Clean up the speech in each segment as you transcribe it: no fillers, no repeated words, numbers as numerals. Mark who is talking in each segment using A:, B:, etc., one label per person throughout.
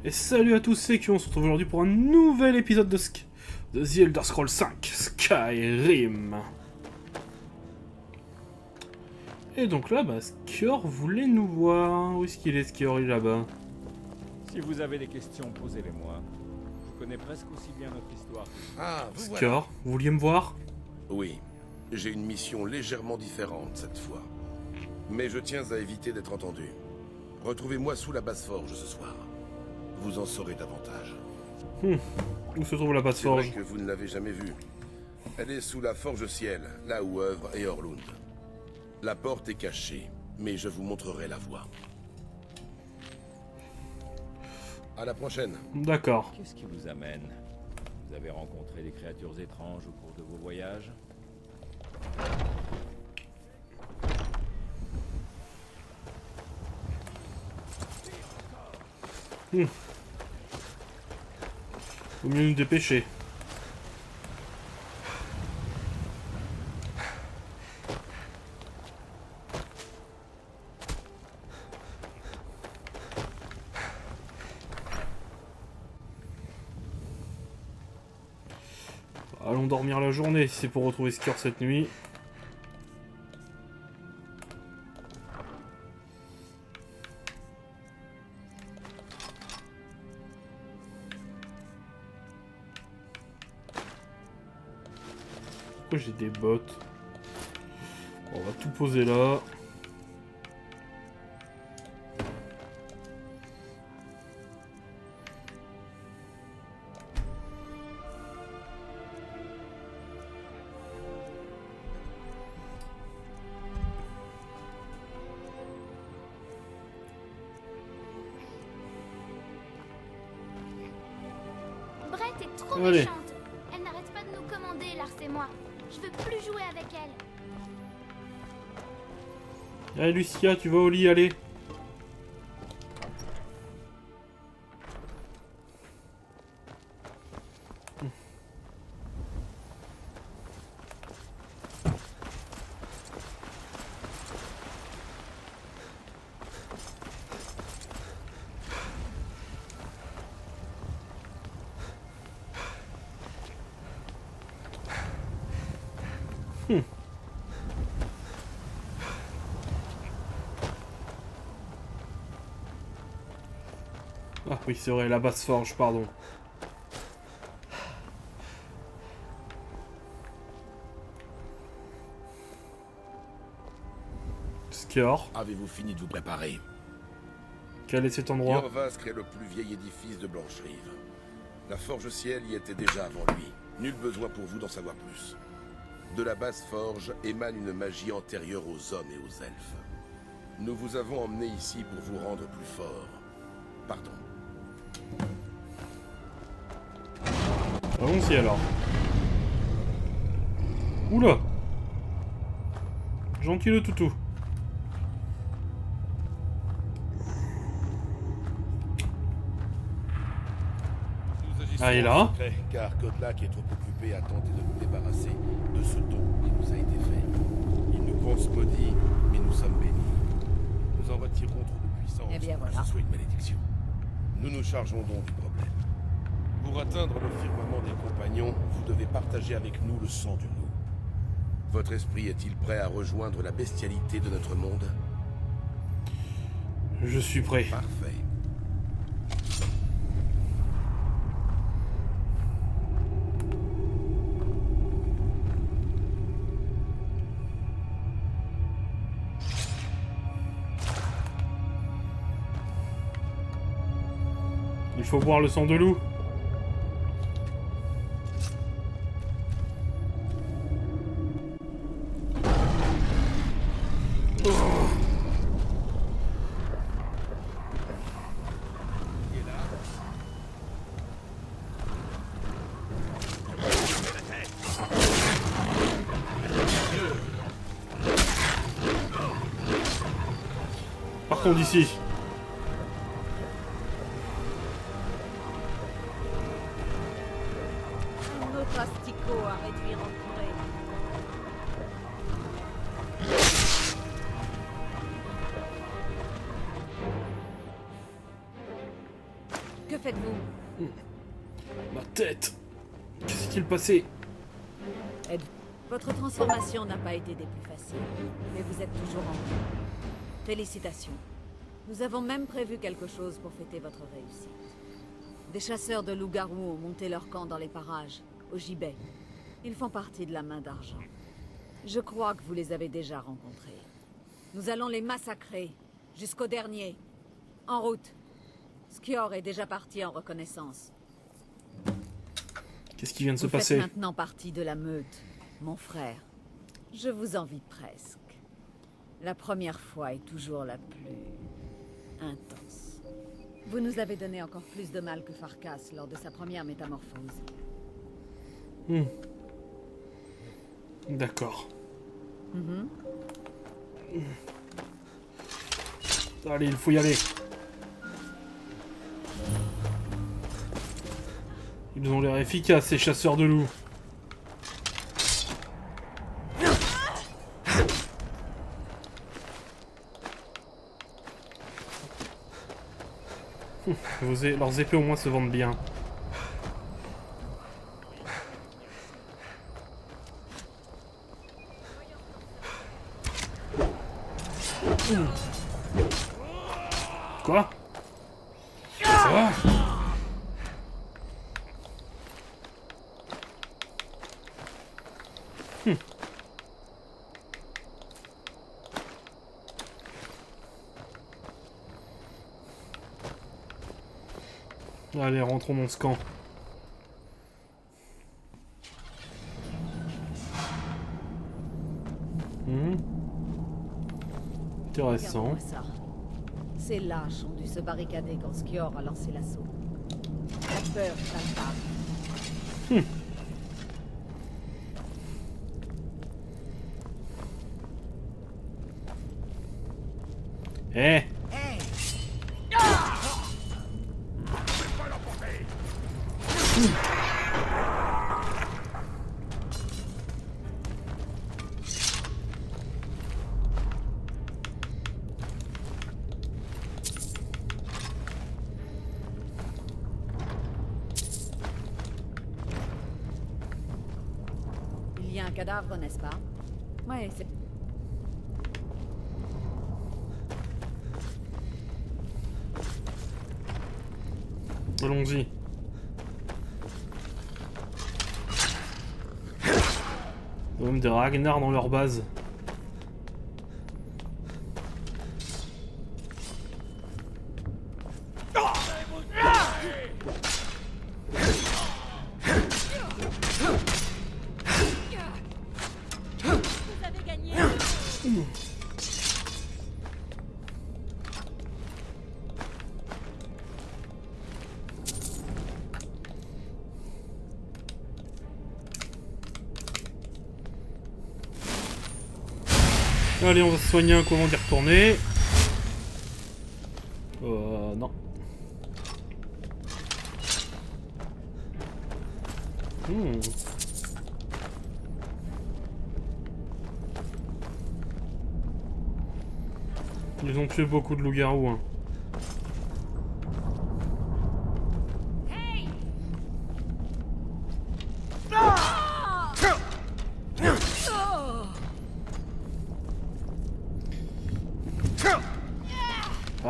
A: Et salut à tous, c'est Q, on se retrouve aujourd'hui pour un nouvel épisode de The Elder Scrolls 5 Skyrim. Et donc là, Skior voulait nous voir. Où est-ce qu'il est, Skior? Il est là-bas.
B: Si vous avez des questions, posez-les-moi. Je connais presque aussi bien notre histoire.
C: Ah, vous voilà.
A: Skior, vous vouliez me voir?
C: Oui, j'ai une mission légèrement différente cette fois. Mais je tiens à éviter d'être entendu. Retrouvez-moi sous la basse forge ce soir. Vous en saurez davantage.
A: Où se trouve la basse
C: C'est vrai
A: forge?
C: que vous ne l'avez jamais vue. Elle est sous la forge ciel, là où œuvre Eorlund. La porte est cachée, mais je vous montrerai la voie. À la prochaine.
A: D'accord.
B: Qu'est-ce qui vous amène? Vous avez rencontré des créatures étranges au cours de vos voyages?
A: Faut mieux nous dépêcher. Allons dormir la journée si c'est pour retrouver Skior cette nuit. Pourquoi j'ai des bottes? On va tout poser là.
D: Brett est trop
A: Allez.
D: méchante. Elle n'arrête pas de nous commander, Lars et moi. Je veux plus jouer avec elle.
A: Allez Lucia, tu vas au lit, allez. Ah oui, c'est vrai, la basse forge, pardon. Skior,
C: Avez-vous fini de vous préparer?
A: quel est cet endroit?
C: Iorvaskr est le plus vieil édifice de Blancherive. La forge ciel y était déjà avant lui. Nul besoin pour vous d'en savoir plus. De la basse forge émane une magie antérieure aux hommes et aux elfes. Nous vous avons emmené ici pour vous rendre plus fort. Pardon.
A: Allons-y alors. Oula! Gentil le toutou.
C: Nous agissons
A: Ah, il est
C: en
A: là.
C: secret, car Kodlak est trop occupé à tenter de nous débarrasser de ce don qui nous a été fait. Il nous pense maudits, mais nous sommes bénis. Nous en retirons trop de puissance
E: Eh bien,
C: pour que
E: voilà.
C: ce soit une malédiction. Nous nous chargeons donc du problème. Pour atteindre le firmament des compagnons, vous devez partager avec nous le sang du loup. Votre esprit est-il prêt à rejoindre la bestialité de notre monde?
A: Je suis prêt.
C: Parfait.
A: Il faut boire le sang de loup. Partons d'ici.
E: Un autre asticot à réduire en purée. Que faites-vous?
A: Ma tête. Que s'est-il passé?
E: Ed, votre transformation n'a pas été des plus faciles, mais vous êtes toujours en vie. Félicitations. Nous avons même prévu quelque chose pour fêter votre réussite. Des chasseurs de loups-garous ont monté leur camp dans les parages, au gibet. Ils font partie de la main d'argent. Je crois que vous les avez déjà rencontrés. Nous allons les massacrer, jusqu'au dernier. En route. Skjor est déjà parti en reconnaissance.
A: Qu'est-ce qui vient de se
E: Vous faites
A: passer?
E: maintenant partie de la meute, mon frère. Je vous envie presque. La première fois est toujours la plus intense. Vous nous avez donné encore plus de mal que Farkas lors de sa première métamorphose.
A: D'accord. Allez, il faut y aller. Ils ont l'air efficaces, ces chasseurs de loups. Leurs épées au moins se vendent bien. Quoi? Quoi? Allez, rentrons dans ce camp. Intéressant.
E: Regardez-moi ça. Ces lâches ont dû se barricader quand Skjor a lancé l'assaut. La peur est palpable.
A: Eh!
E: Il y a un cadavre, n'est-ce pas? Ouais, c'est...
A: Allons-y. Ils ont même des Ragnar dans leur base.
E: Vous avez gagné.
A: Allez, on va se soigner un coup avant d'y retourner. Non. Ils ont tué beaucoup de loups-garous, hein.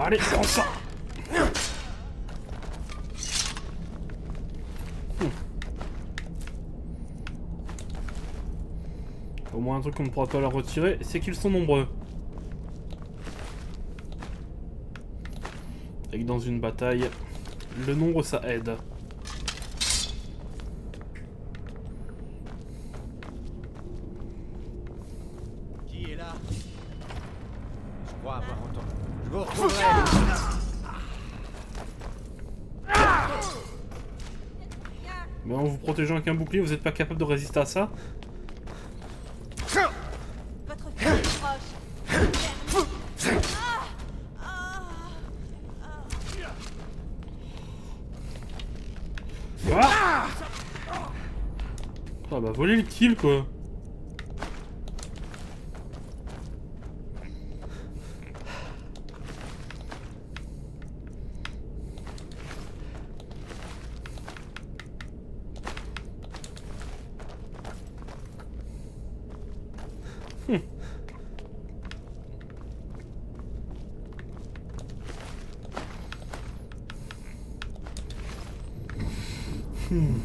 A: Allez, prends ça. Au moins un truc qu'on ne pourra pas leur retirer, c'est qu'ils sont nombreux. Et que dans une bataille, le nombre ça aide.
F: Qui est là? Je crois avoir entendu. Je vous retrouverai.
A: Mais en vous protégeant avec un bouclier, vous n'êtes pas capable de résister à ça?
E: Votre fille est proche.
A: Ah, ah bah voler le kill quoi. Mhm.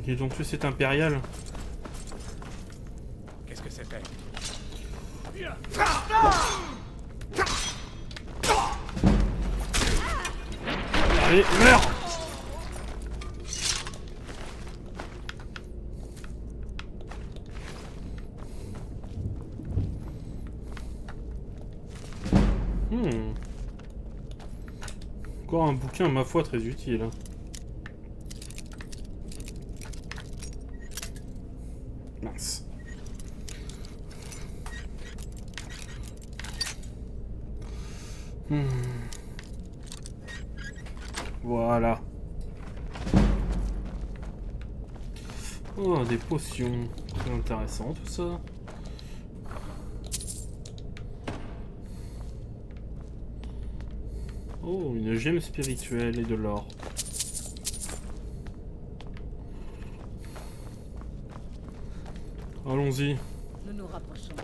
A: Ils ont tué cet impérial.
F: Qu'est-ce que c'était?
A: Allez, meurs! Encore un bouquin, ma foi, très utile. Mince. Voilà. Oh, des potions. C'est intéressant tout ça. Oh, une gemme spirituelle et de l'or. Allons-y.
E: Nous nous rapprochons.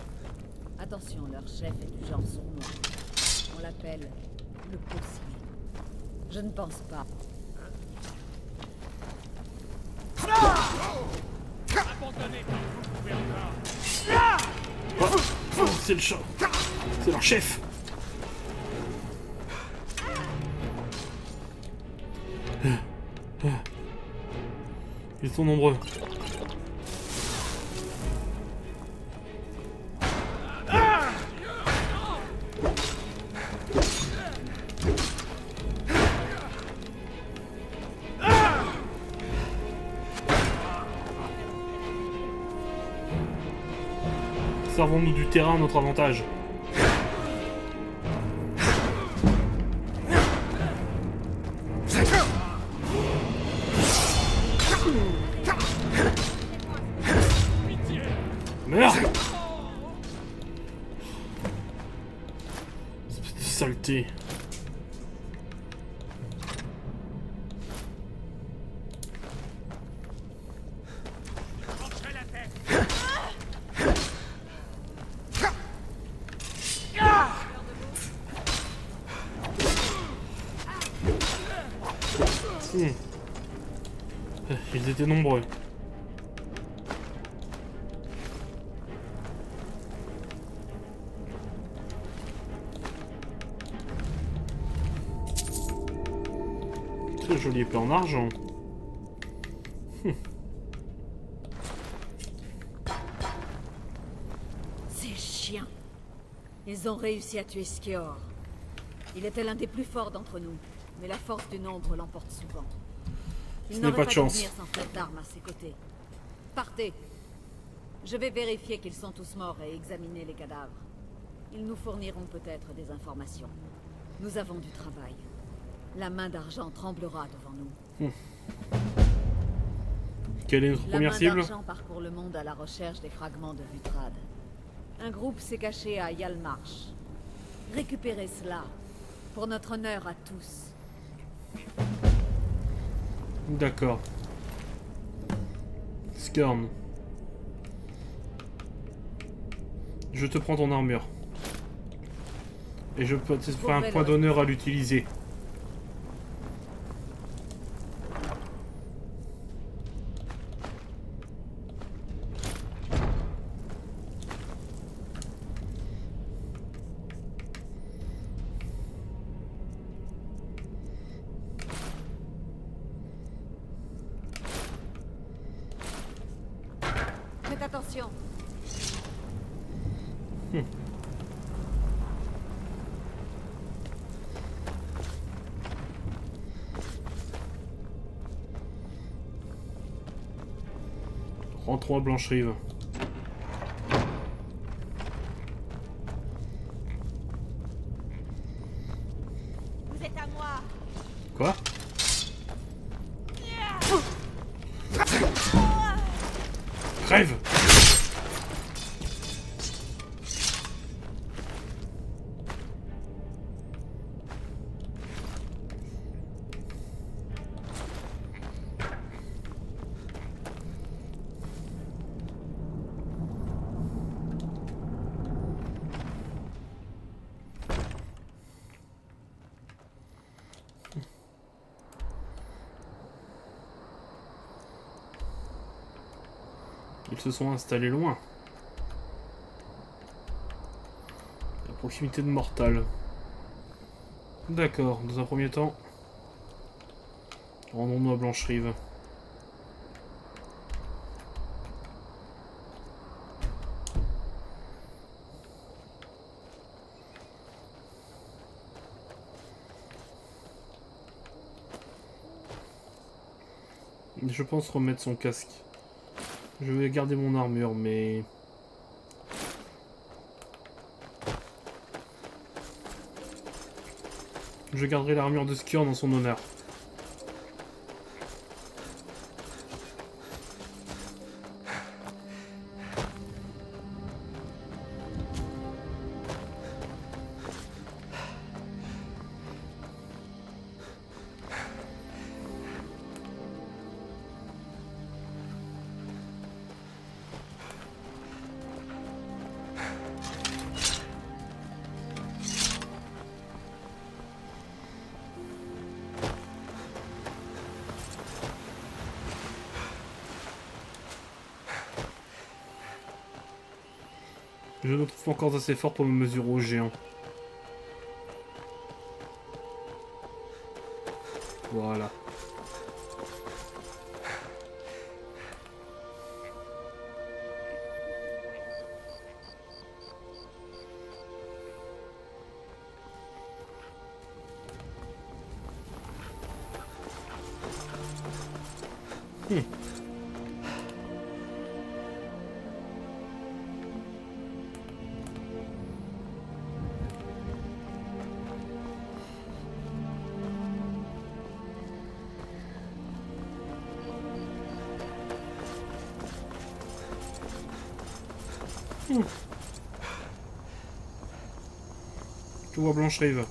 E: Attention, leur chef est du genre sournois. On l'appelle le possible. Je ne pense pas.
A: Oh, c'est le chat. C'est leur chef. Ils sont nombreux. Servons-nous du terrain à notre avantage. Merde! Espèce de saleté. Ils étaient nombreux. Très joli épée en argent.
E: Ces chiens. Ils ont réussi à tuer Skior. Il était l'un des plus forts d'entre nous, mais la force du nombre l'emporte souvent. Il
A: Ce n'est
E: n'aurait
A: pas de
E: dû
A: chance.
E: venir sans frère d'armes à ses côtés. Partez. Je vais vérifier qu'ils sont tous morts et examiner les cadavres. Ils nous fourniront peut-être des informations. Nous avons du travail. La main d'argent tremblera devant nous.
A: Quelle est notre
E: La
A: première
E: main
A: cible?
E: d'argent parcourt le monde à la recherche des fragments de Vutrad. Un groupe s'est caché à Yalmarch. Récupérez cela, pour notre honneur à tous.
A: D'accord. Skarn. Je te prends ton armure. Et je peux te faire un point d'honneur à l'utiliser.
E: Faites attention.
A: Rentrons à Blancherive.
D: Vous êtes à moi.
A: Quoi? Crève! Ils se sont installés loin. À proximité de Mortal. D'accord, dans un premier temps, rendons-nous à Blancherive. Je pense remettre son casque. Je vais garder mon armure, mais... Je garderai l'armure de skieur dans son honneur. Je ne trouve pas encore assez fort pour me mesurer au géant. Voilà. Je vois Blancherive.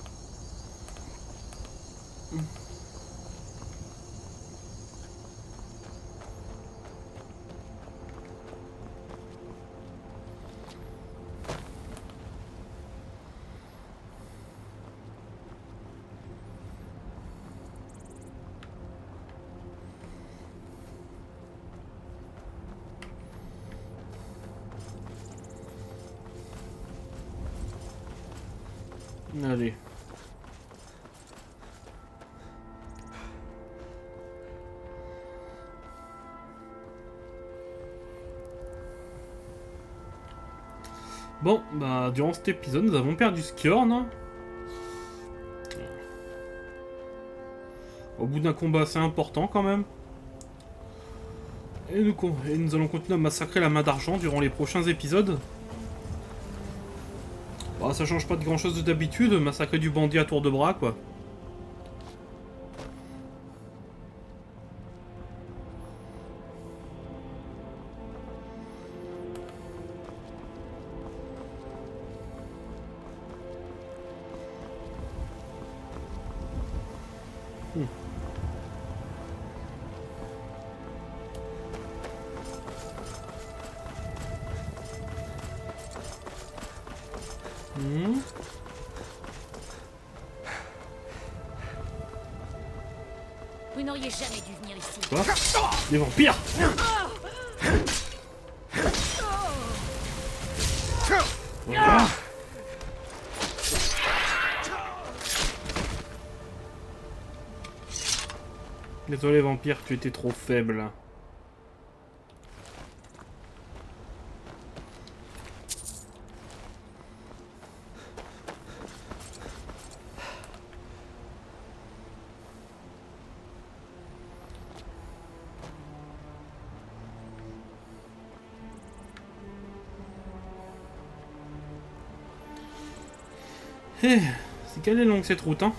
A: Allez. Bon, bah, durant cet épisode, nous avons perdu Skjorn. Au bout d'un combat assez important, quand même. Et nous allons continuer à massacrer la main d'argent durant les prochains épisodes. Bah, ça change pas de grand chose de d'habitude, massacrer du bandit à tour de bras, quoi.
D: Vous n'auriez jamais dû venir ici.
A: Quoi ? Des vampires ! Voilà. Désolé vampire, tu étais trop faible. C'est qu'elle est longue cette route, hein.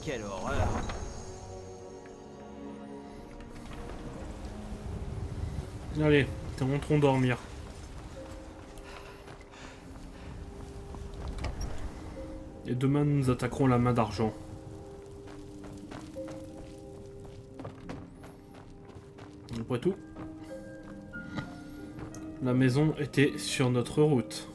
F: Quelle horreur.
A: Allez, rentrons dormir. Et demain, nous attaquerons la main d'argent. Après tout, la maison était sur notre route.